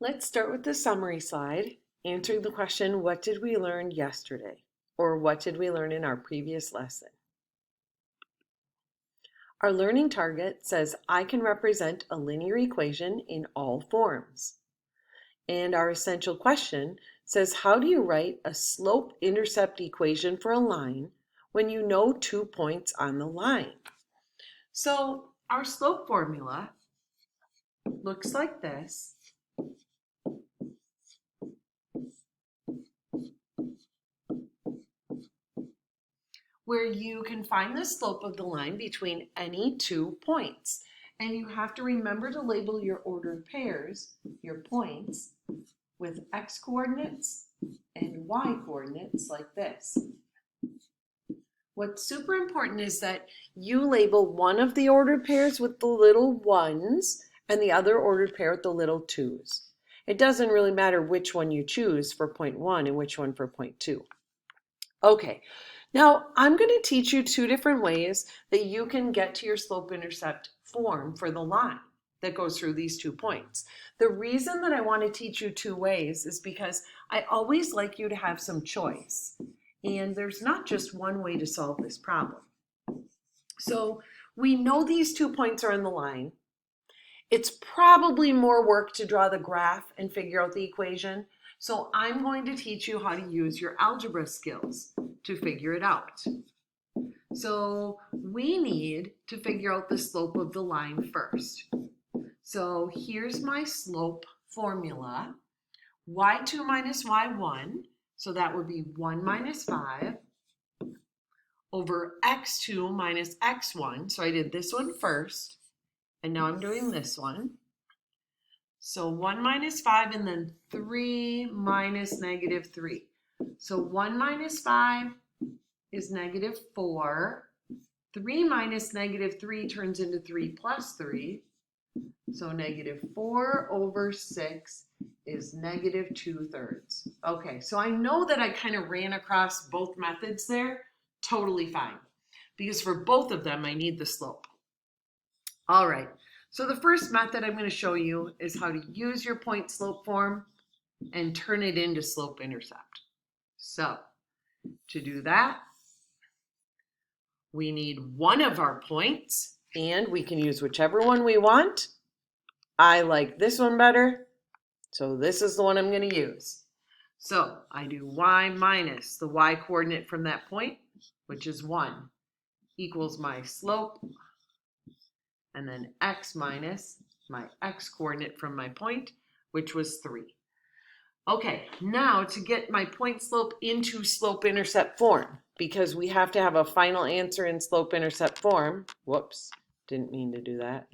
Let's start with the summary slide, answering the question, what did we learn yesterday? Or what did we learn in our previous lesson? Our learning target says I can represent a linear equation in all forms. And our essential question says, how do you write a slope-intercept equation for a line when you know 2 points on the line? So our slope formula looks like this. Where you can find the slope of the line between any 2 points. And you have to remember to label your ordered pairs, your points, with x coordinates and y coordinates like this. What's super important is that you label one of the ordered pairs with the little ones and the other ordered pair with the little twos. It doesn't really matter which one you choose for point 1 and which one for point 2. Okay, now I'm going to teach you 2 different ways that you can get to your slope-intercept form for the line that goes through these 2 points. The reason that I want to teach you 2 ways is because I always like you to have some choice. And there's not just one way to solve this problem. So we know these 2 points are in the line. It's probably more work to draw the graph and figure out the equation. So I'm going to teach you how to use your algebra skills to figure it out. So we need to figure out the slope of the line first. So here's my slope formula. y2 minus y1, so that would be 1 minus 5 over x2 minus x1. So I did this one first, and now I'm doing this one. So 1 minus 5 and then 3 minus negative 3. So 1 minus 5 is negative 4. 3 minus negative 3 turns into 3 plus 3. So negative 4 over 6 is negative 2/3. Okay, so I know that I kind of ran across both methods there. Totally fine. Because for both of them, I need the slope. All right. So the first method I'm going to show you is how to use your point slope form and turn it into slope intercept. So to do that, we need one of our points, and we can use whichever one we want. I like this one better, so this is the one I'm going to use. So I do y minus the y coordinate from that point, which is 1, equals my slope, and then x minus my x coordinate from my point, which was 3. Okay, now to get my point slope into slope-intercept form, because we have to have a final answer in slope-intercept form. Whoops, didn't mean to do that.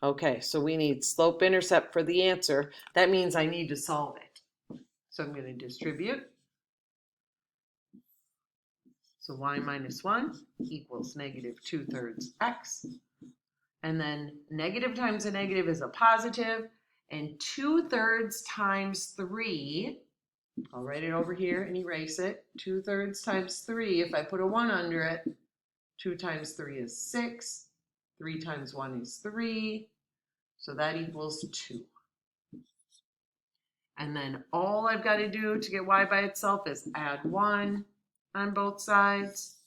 Okay, so we need slope-intercept for the answer. That means I need to solve it. So I'm going to distribute. So y minus 1 equals negative 2/3 x. And then negative times a negative is a positive. And 2/3 times 3, I'll write it over here and erase it. 2/3 times 3, if I put a 1 under it, 2 times 3 is 6. 3 times 1 is 3. So that equals 2. And then all I've got to do to get y by itself is add 1 on both sides.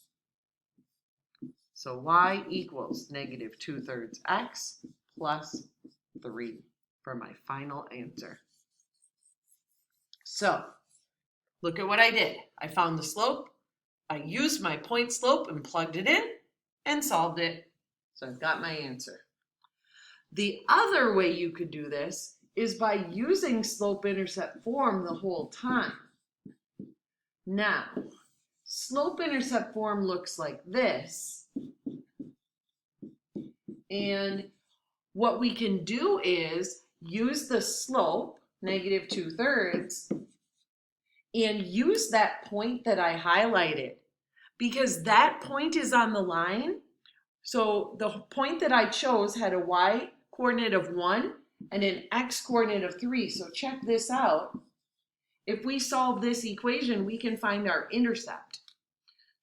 So y equals negative 2/3 x plus 3 for my final answer. So look at what I did. I found the slope. I used my point slope and plugged it in and solved it. So I've got my answer. The other way you could do this is by using slope-intercept form the whole time. Now, slope-intercept form looks like this. And what we can do is use the slope, negative 2/3, and use that point that I highlighted, because that point is on the line. So the point that I chose had a y coordinate of 1 and an x coordinate of 3. So check this out. If we solve this equation, we can find our intercept.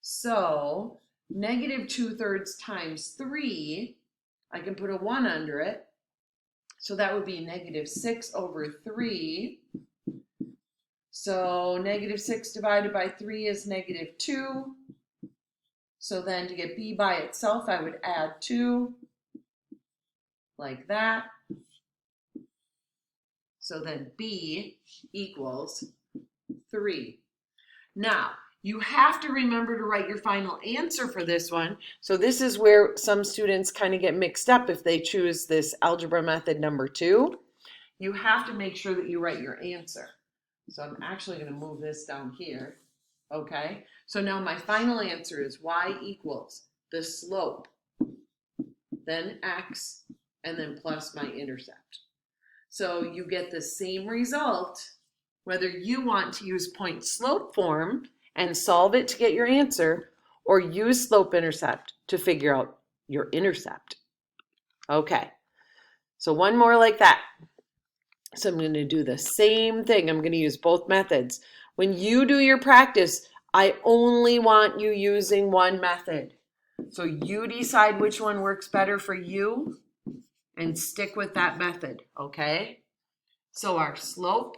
So negative 2/3 times 3, I can put a 1 under it. So that would be negative 6 over 3. So negative 6 divided by 3 is negative 2. So then to get b by itself, I would add 2, like that. So then b equals 3. Now, you have to remember to write your final answer for this one. So this is where some students kind of get mixed up if they choose this algebra method number 2. You have to make sure that you write your answer. So I'm actually going to move this down here. Okay, so now my final answer is y equals the slope, then x, and then plus my intercept. So you get the same result whether you want to use point slope form and solve it to get your answer, or use slope-intercept to figure out your intercept. Okay, so one more like that. So I'm going to do the same thing. I'm going to use both methods. When you do your practice, I only want you using one method. So you decide which one works better for you and stick with that method, okay? So our slope,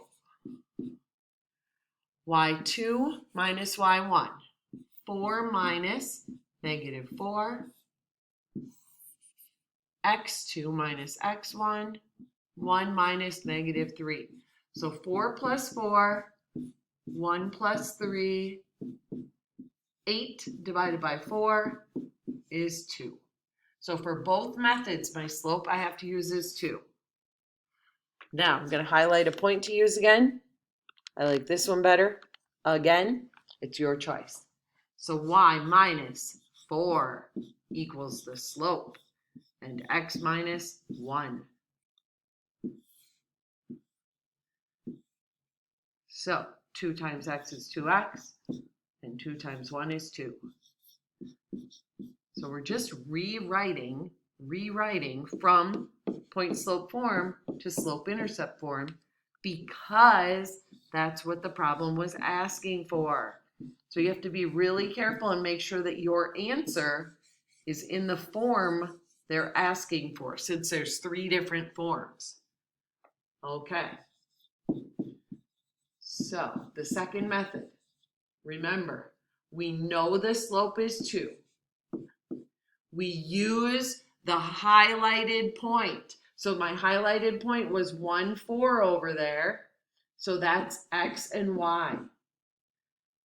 y2 minus y1, 4 minus negative 4, x2 minus x1, 1 minus negative 3. So 4 plus 4, 1 plus 3, 8 divided by 4 is 2. So for both methods, my slope I have to use is 2. Now I'm going to highlight a point to use again. I like this one better. Again, it's your choice. So y minus 4 equals the slope, and x minus 1. So 2 times x is 2x, and 2 times 1 is 2. So we're just rewriting from point slope form to slope intercept form because that's what the problem was asking for. So you have to be really careful and make sure that your answer is in the form they're asking for, since there's 3 different forms. Okay. So the second method, remember, we know the slope is 2. We use the highlighted point. So my highlighted point was 1, 4 over there. So that's x and y.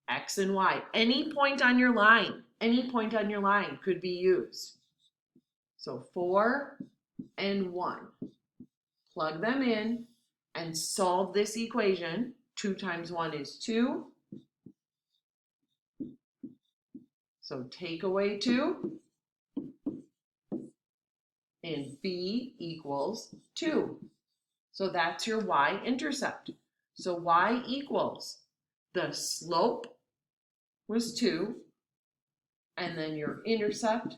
X and y. Any point on your line could be used. So 4 and 1. Plug them in and solve this equation. 2 times 1 is 2. So take away 2. And b equals 2. So that's your y-intercept. So y equals the slope was 2, and then your intercept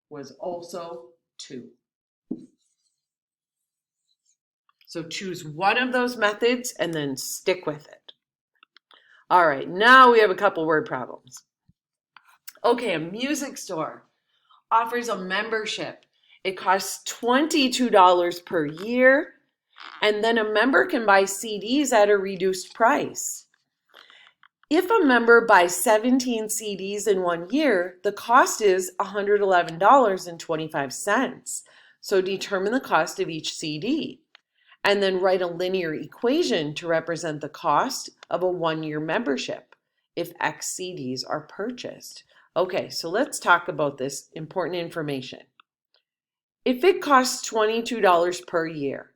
was also 2. So choose one of those methods and then stick with it. All right, now we have a couple word problems. Okay, a music store offers a membership. It costs $22 per year, and then a member can buy CDs at a reduced price. If a member buys 17 CDs in 1 year, the cost is $111.25. So determine the cost of each CD, and then write a linear equation to represent the cost of a 1-year membership if X CDs are purchased. Okay, so let's talk about this important information. If it costs $22 per year,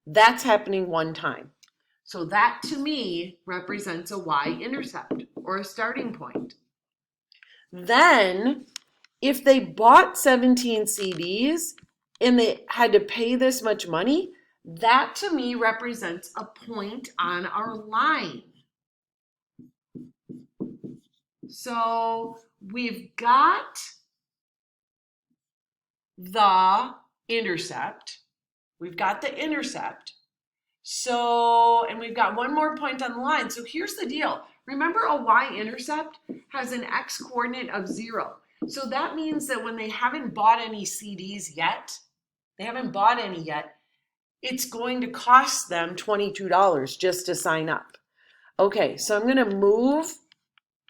that's happening one time. So that to me represents a y-intercept or a starting point. Then if they bought 17 CDs and they had to pay this much money, that to me represents a point on our line. So we've got the intercept. We've got the intercept. So, and we've got one more point on the line. So here's the deal. Remember, a y-intercept has an x coordinate of 0. So that means that when they haven't bought any CDs yet, it's going to cost them $22 just to sign up. Okay, so I'm going to move,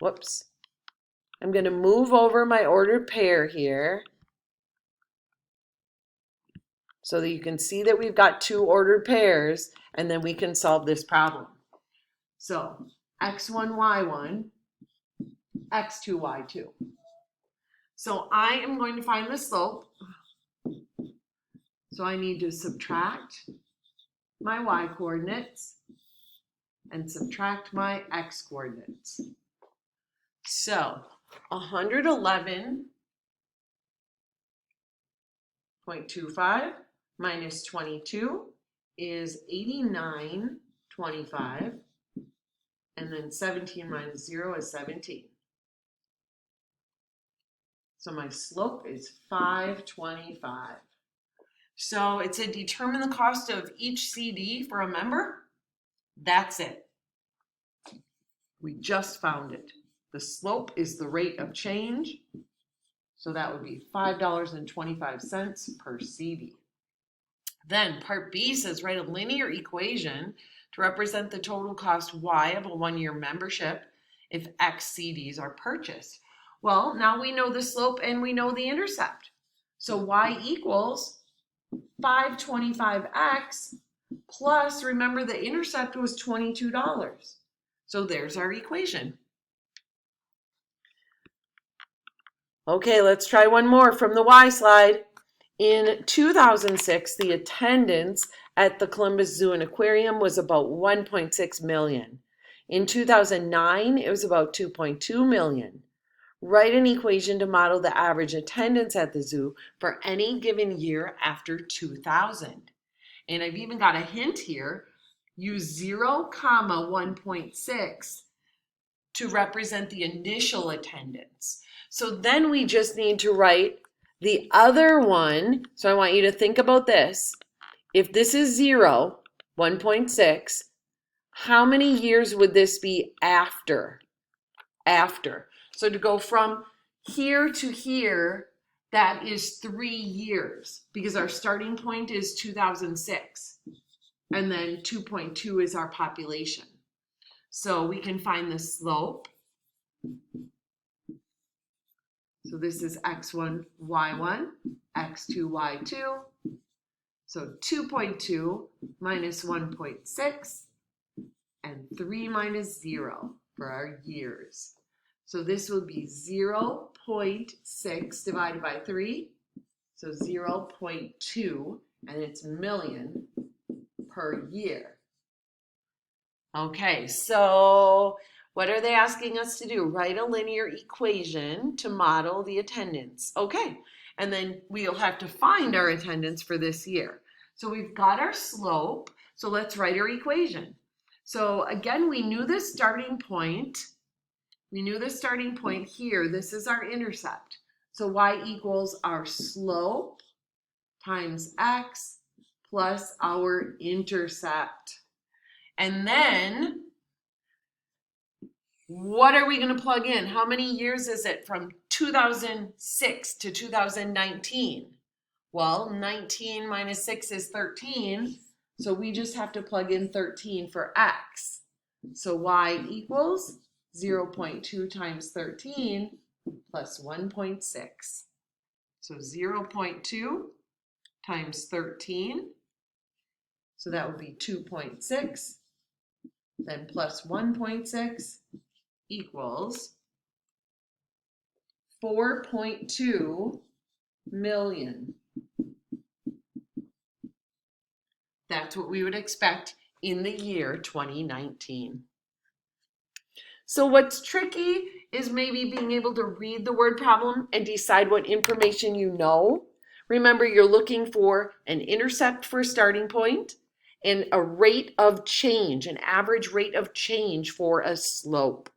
whoops, I'm going to move over my ordered pair here so that you can see that we've got two ordered pairs, and then we can solve this problem. So x1, y1, x2, y2. So I am going to find the slope. So I need to subtract my y coordinates and subtract my x coordinates. So 111.25 minus 22 is 89.25, and then 17 minus 0 is 17. So my slope is 525. So it said determine the cost of each CD for a member. That's it. We just found it. The slope is the rate of change. So that would be $5.25 per CD. Then part B says write a linear equation to represent the total cost Y of a 1-year membership if X CDs are purchased. Well, now we know the slope and we know the intercept. So Y equals 525X plus, remember the intercept was $22. So there's our equation. Okay, let's try one more from the Y slide. In 2006, the attendance at the Columbus Zoo and Aquarium was about 1.6 million. In 2009, it was about 2.2 million. Write an equation to model the average attendance at the zoo for any given year after 2000. And I've even got a hint here. Use 0, 1.6 to represent the initial attendance. So then we just need to write the other one. So I want you to think about this. If this is 0, 1.6, how many years would this be after? So to go from here to here, that is 3 years because our starting point is 2006. And then 2.2 is our population. So we can find the slope. So this is x1, y1, x2, y2. So 2.2 minus 1.6 and 3 minus 0 for our years. So this will be 0.6 divided by 3. So 0.2, and it's million per year. Okay, so what are they asking us to do? Write a linear equation to model the attendance. Okay, and then we'll have to find our attendance for this year. So we've got our slope, so let's write our equation. So again, we knew the starting point. We knew the starting point here. This is our intercept. So y equals our slope times x plus our intercept. And then, what are we going to plug in? How many years is it from 2006 to 2019? Well, 19 minus 6 is 13. So we just have to plug in 13 for x. So y equals 0.2 times 13 plus 1.6. So 0.2 times 13. So that would be 2.6. Then plus 1.6 equals 4.2 million. That's what we would expect in the year 2019. So what's tricky is maybe being able to read the word problem and decide what information you know. Remember, you're looking for an intercept for a starting point and a rate of change, an average rate of change for a slope.